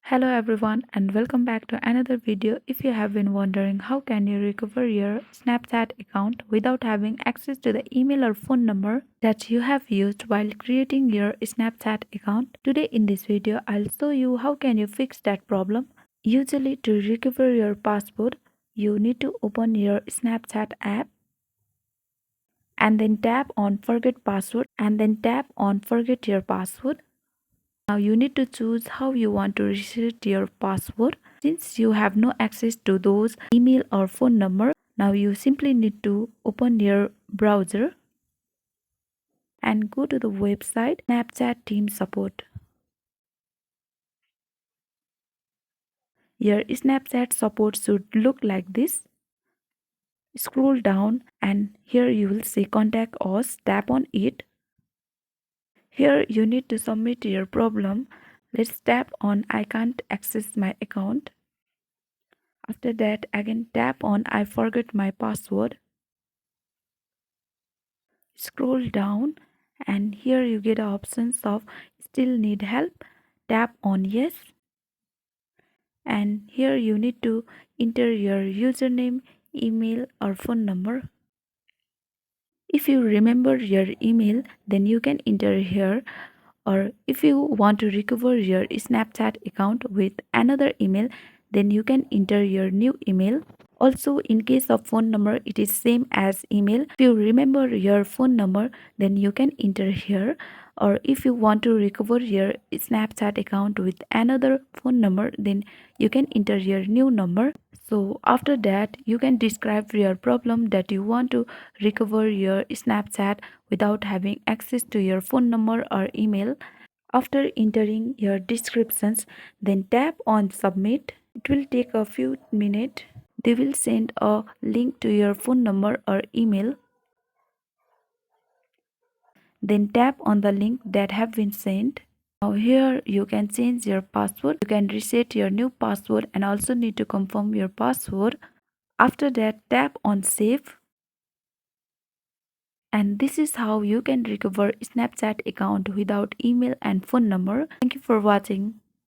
Hello everyone and welcome back to another video. If you have been wondering how can you recover your Snapchat account without having access to the email or phone number that you have used while creating your Snapchat account, today in this video I'll show you how can you fix that problem. Usually to recover your password, you need to open your Snapchat app and then tap on forget password and then tap on forget your password. Now you need to choose how you want to reset your password. Since you have no access to those email or phone number, now you simply need to open your browser and go to the website Snapchat Team Support. Your Snapchat support should look like this. Scroll down and here you will see contact us. Tap on it. Here you need to submit your problem. Let's tap on I can't access my account. After that, again tap on I forgot my password. Scroll down and here you get options of still need help. Tap on yes. And here you need to enter your username, email or phone number. If you remember your email, then you can enter here. Or if you want to recover your Snapchat account with another email, then you can enter your new email. Also, in case of phone number, it is same as email. If you remember your phone number, then you can enter here. Or if you want to recover your Snapchat account with another phone number, then you can enter your new number. So after that, you can describe your problem that you want to recover your Snapchat without having access to your phone number or email. After entering your descriptions, then tap on submit. It will take a few minutes. They will send a link to your phone number or email. Then tap on the link that have been sent. Now here you can change your password. You can reset your new password and also need to confirm your password. After that, tap on save. And this is how you can recover Snapchat account without email and phone number. Thank you for watching.